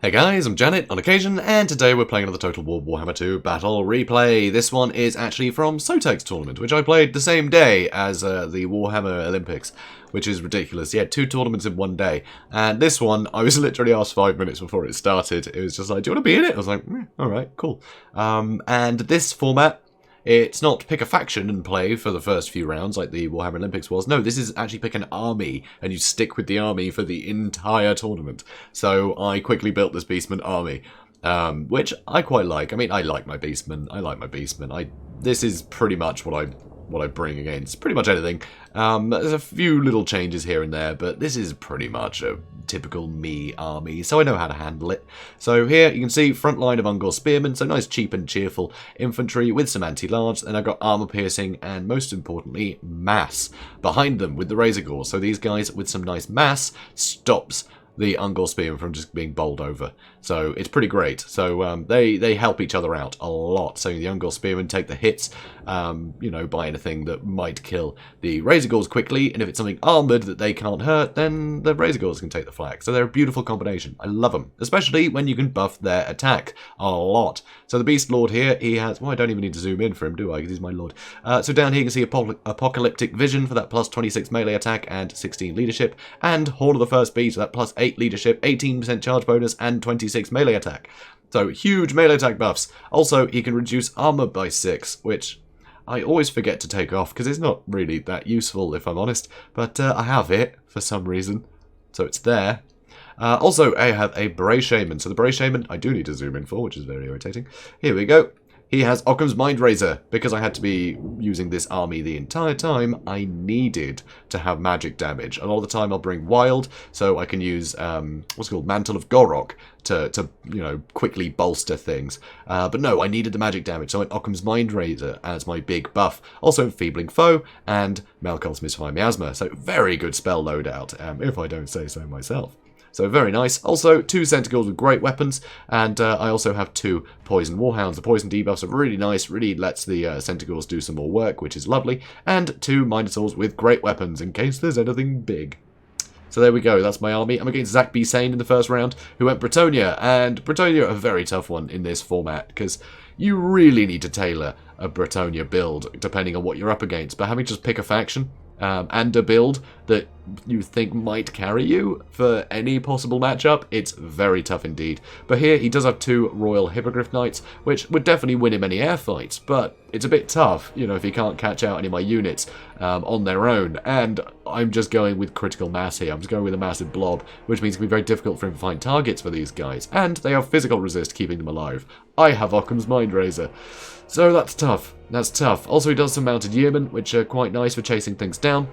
Hey guys, I'm JanetOnOccasion, and today we're playing another Total War Warhammer II Battle Replay. This one is actually from Sotek's tournament, which I played the same day as the Warhammer Olympics, which is ridiculous. Yeah, 2 tournaments in one day. And this one, I was literally asked 5 minutes before it started. It was just like, do you want to be in it? I was like, alright, cool. And this format, it's not pick a faction and play for the first few rounds like the Warhammer Olympics was. No, this is actually pick an army, and you stick with the army for the entire tournament. So I quickly built this Beastman army, which I quite like. I mean, I like my Beastman. This is pretty much what I bring against pretty much anything. There's a few little changes here and there, but this is pretty much a typical me army, so I know how to handle it. So here you can see front line of Ungor spearmen, so nice cheap and cheerful infantry with some anti-large, and I've got armor piercing and most importantly mass behind them with the razor gore. So these guys with some nice mass stops the Ungor spearmen from just being bowled over. So it's pretty great. So they help each other out a lot. So the Ungor spearmen take the hits, you know, by anything that might kill the razor gores quickly, and if it's something armored that they can't hurt, then the razor gores can take the flak. So they're a beautiful combination. I love them, especially when you can buff their attack a lot. So the Beast Lord here, he has, well, I don't even need to zoom in for him, do I? Because he's my lord. So down here you can see Apocalyptic Vision for that plus 26 melee attack and 16 leadership, and Horn of the First Beast for that plus 8 leadership, 18% charge bonus, and 26 melee attack. So huge melee attack buffs. Also, he can reduce armor by 6, which I always forget to take off because it's not really that useful, if I'm honest. But I have it for some reason, so it's there. Also, I have a Bray Shaman. So the Bray Shaman, I do need to zoom in for, which is very irritating. Here we go. He has Occam's Mind Razor. Because I had to be using this army the entire time, I needed to have magic damage. A lot of the time I'll bring Wild, so I can use what's called Mantle of Gorok to you know, quickly bolster things. But no, I needed the magic damage, so I went Occam's Mind Razor as my big buff. Also Enfeebling Foe and Malcolm's Misfire Miasma. So very good spell loadout, if I don't say so myself. So very nice. Also, 2 Centicles with great weapons, and I also have 2 Poison Warhounds. The Poison debuffs are really nice, really lets the Centicles do some more work, which is lovely. And 2 Minotaurs with great weapons, in case there's anything big. So there we go, that's my army. I'm against Zach B. Sane in the first round, who went Bretonia, and Bretonia are a very tough one in this format, because you really need to tailor a Bretonia build, depending on what you're up against. But having to just pick a faction, and a build that you think might carry you for any possible matchup, it's very tough indeed. But here he does have 2 Royal Hippogriff Knights, which would definitely win him any air fights, but it's a bit tough, you know, if he can't catch out any of my units on their own. And I'm just going with critical mass here. I'm just going with a massive blob, which means it can be very difficult for him to find targets for these guys. And they have physical resist, keeping them alive. I have Occam's Mind Razor. So that's tough. That's tough. Also, he does some mounted yeomen, which are quite nice for chasing things down.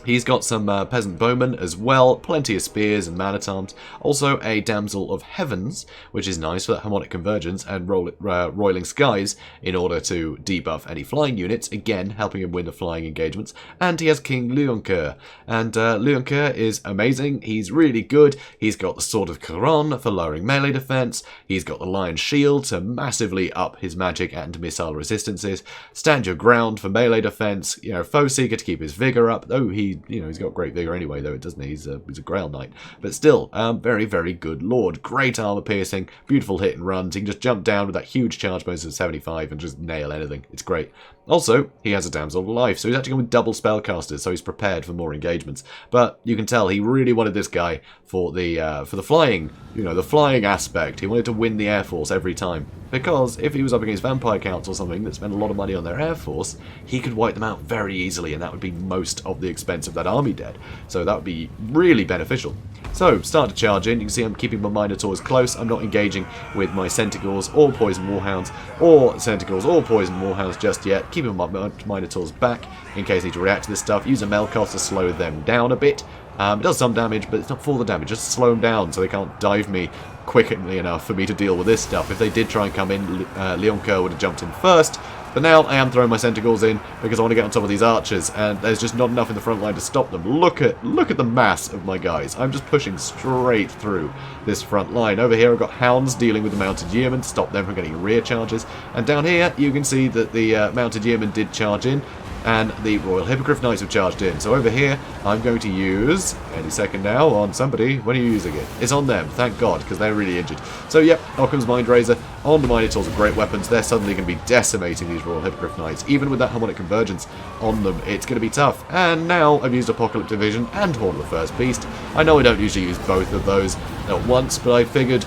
He's got some peasant bowmen as well, plenty of spears and man-at-arms. Also a Damsel of Heavens, which is nice for that harmonic convergence, and roiling skies in order to debuff any flying units, again helping him win the flying engagements. And he has King Leoncoeur, and Leoncoeur is amazing. He's really good. He's got the Sword of Caron for lowering melee defense. He's got the Lion Shield to massively up his magic and missile resistances. Stand Your Ground for melee defense. You know, Foe Seeker to keep his vigor up. Oh, he's got great vigor anyway, though, doesn't he? He's a Grail Knight. But still, very, very good lord. Great armor piercing, beautiful hit and runs. He can just jump down with that huge charge bonus of 75 and just nail anything. It's great. Also, he has a Damsel of Life, so he's actually going with double spellcasters, so he's prepared for more engagements. But you can tell he really wanted this guy for the flying, you know, the flying aspect. He wanted to win the Air Force every time. Because if he was up against Vampire Counts or something that spent a lot of money on their Air Force, he could wipe them out very easily, and that would be most of the expense of that army dead. So that would be really beneficial. So, start to charge in. You can see I'm keeping my Minotaurs close. I'm not engaging with my Centicores or Poison Warhounds, or Centicores or Poison Warhounds just yet. Keeping my Minotaurs back in case I need to react to this stuff. Use a Melkos to slow them down a bit. It does some damage, but it's not full the damage, just slow them down so they can't dive me quickly enough for me to deal with this stuff. If they did try and come in, Leoncoeur would have jumped in first. But now I am throwing my Centicores in because I want to get on top of these archers, and there's just not enough in the front line to stop them. Look at the mass of my guys. I'm just pushing straight through this front line. Over here I've got Hounds dealing with the mounted yeomen to stop them from getting rear charges. And down here you can see that the mounted yeomen did charge in. and the Royal Hippogriff Knights have charged in. So over here, I'm going to use, any second now, on somebody. When are you using it? It's on them, thank God, because they're really injured. So yep, Occam's Mind Razor on the Minotaurs are great weapons. They're suddenly going to be decimating these Royal Hippogriff Knights. Even with that harmonic convergence on them, it's going to be tough. And now I've used Apocalyptic Vision and Horn of the First Beast. I know I don't usually use both of those at once, but I figured,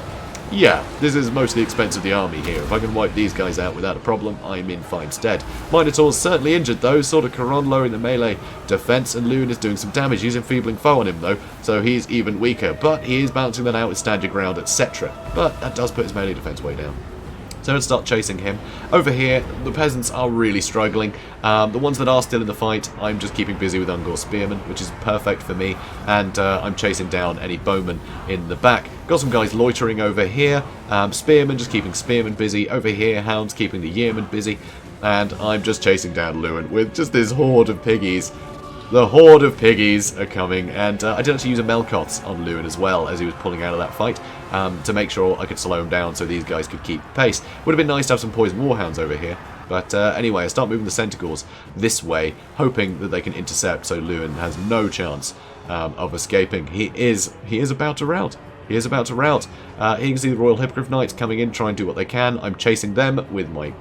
yeah, this is mostly expensive the army here. If I can wipe these guys out without a problem, I'm in fine stead. Minotaur's certainly injured though, sort of Caron lowering the melee defense, and Loon is doing some damage. He's enfeebling foe on him though, so he's even weaker. But he is balancing that out with stand your ground, etc. But that does put his melee defense way down. So let's start chasing him. Over here, the peasants are really struggling. The ones that are still in the fight, I'm just keeping busy with Ungor Spearmen, which is perfect for me. And I'm chasing down any bowmen in the back. Got some guys loitering over here. Spearmen, just keeping Spearmen busy. Over here, Hounds keeping the Yeomen busy. And I'm just chasing down Lewin with just this horde of piggies. The horde of piggies are coming, and I did actually use a Melkoth's on Lewin as well as he was pulling out of that fight to make sure I could slow him down so these guys could keep pace. Would have been nice to have some Poison Warhounds over here, but anyway, I start moving the Centaurs this way, hoping that they can intercept so Lewin has no chance of escaping. He is about to rout. He is about to rout. Here you can see the Royal Hippogriff Knights coming in, trying to do what they can. I'm chasing them with my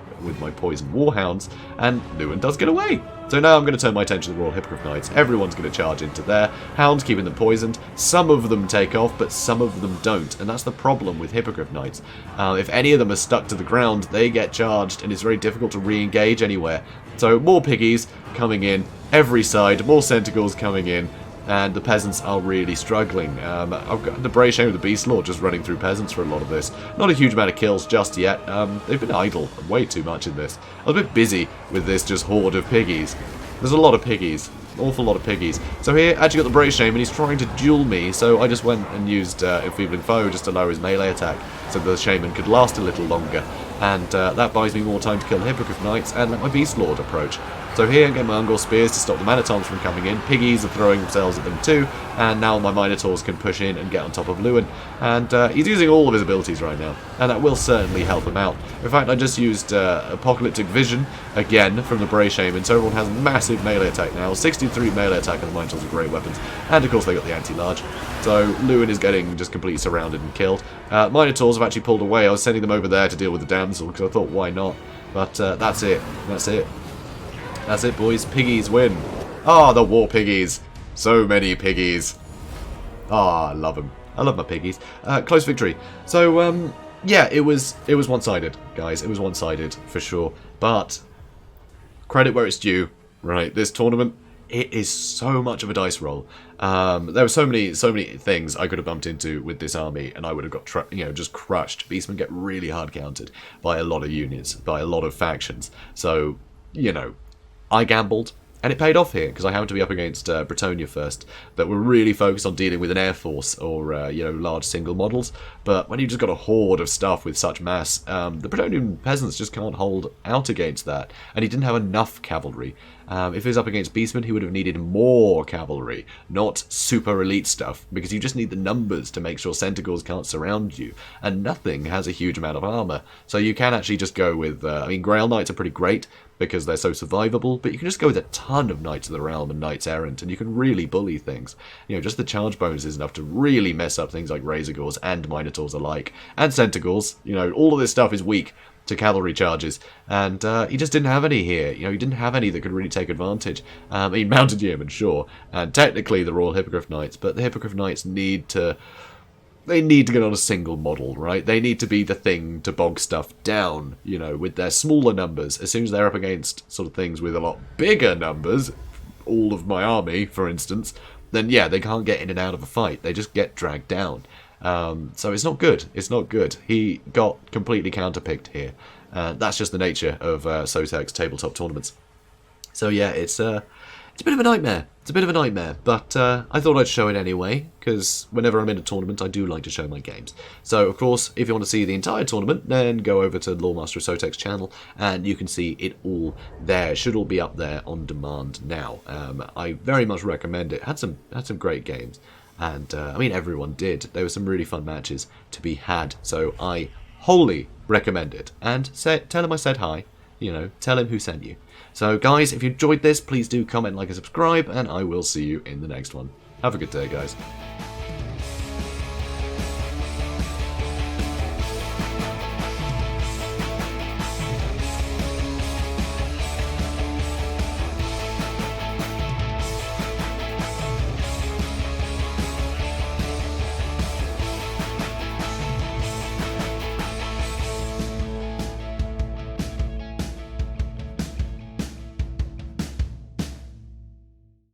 Poison Warhounds, and Lewin does get away. So now I'm going to turn my attention to the Royal Hippogriff Knights. Everyone's going to charge into there. Hounds keeping them poisoned. Some of them take off, but some of them don't. And that's the problem with Hippogriff Knights. If any of them are stuck to the ground, they get charged, and it's very difficult to re-engage anywhere. So more piggies coming in every side, more Centaurs coming in, and the peasants are really struggling. I've got the Brave Shame of the Beast Lord just running through peasants for a lot of this. Not a huge amount of kills just yet. They've been idle way too much in this. I was a bit busy with this just horde of piggies. There's a lot of piggies. An awful lot of piggies. So here, actually got the Brave Shame, and he's trying to duel me, so I just went and used Enfeebling Foe just to lower his melee attack, so the Shaman could last a little longer. And that buys me more time to kill the Hippogriff Knights and let my Beast Lord approach. So here, get my Ungor Spears to stop the Manitons from coming in. Piggies are throwing themselves at them too, and now my Minotaurs can push in and get on top of Lewin. And he's using all of his abilities right now, and that will certainly help him out. In fact, I just used Apocalyptic Vision again from the Bray Shaman, so everyone has massive melee attack now. 63 melee attack, and the Minotaurs are great weapons. And of course, they got the anti-large. So Lewin is getting just completely surrounded and killed. Minotaurs have actually pulled away. I was sending them over there to deal with the damsel because I thought, why not? But that's it. That's it. That's it, boys. Piggies win. Ah, the war piggies. So many piggies. Ah, I love them. I love my piggies. Close victory. So, yeah, it was one-sided, guys. It was one-sided for sure. But credit where it's due. Right, this tournament, it is so much of a dice roll. There were so many things I could have bumped into with this army, and I would have got just crushed. Beastmen get really hard countered by a lot of units, by a lot of factions. So, I gambled, and it paid off here, because I happened to be up against Bretonia first, that were really focused on dealing with an air force, or, large single models. But when you've just got a horde of stuff with such mass, the Bretonian peasants just can't hold out against that, and he didn't have enough cavalry. If he was up against Beastmen, he would have needed more cavalry, not super elite stuff, because you just need the numbers to make sure Centaurs can't surround you, and nothing has a huge amount of armor. So you can actually just go with, Grail Knights are pretty great, because they're so survivable, but you can just go with a ton of Knights of the Realm and Knights Errant, and you can really bully things. Just the charge bonus is enough to really mess up things like Razorgores and Minotaurs alike, and Centaurs. All of this stuff is weak to cavalry charges, and he just didn't have any here. He didn't have any that could really take advantage. He mounted Yeomen, sure, and technically the Royal Hippogriff Knights, but the Hippogriff Knights need to get on a single model, right? They need to be the thing to bog stuff down, with their smaller numbers. As soon as they're up against sort of things with a lot bigger numbers, all of my army, for instance, then yeah, they can't get in and out of a fight. They just get dragged down. So it's not good. It's not good. He got completely counterpicked here. That's just the nature of Sotek's tabletop tournaments. So yeah, it's a bit of a nightmare. It's a bit of a nightmare, but I thought I'd show it anyway, because whenever I'm in a tournament, I do like to show my games. So, of course, if you want to see the entire tournament, then go over to Loremaster of Sotek's channel, and you can see it all there. It should all be up there on demand now. I very much recommend it. Had some great games, and everyone did. There were some really fun matches to be had, so I wholly recommend it. And tell him I said hi. you know, tell him who sent you. So guys, if you enjoyed this, please do comment, like, and subscribe, and I will see you in the next one. Have a good day, guys.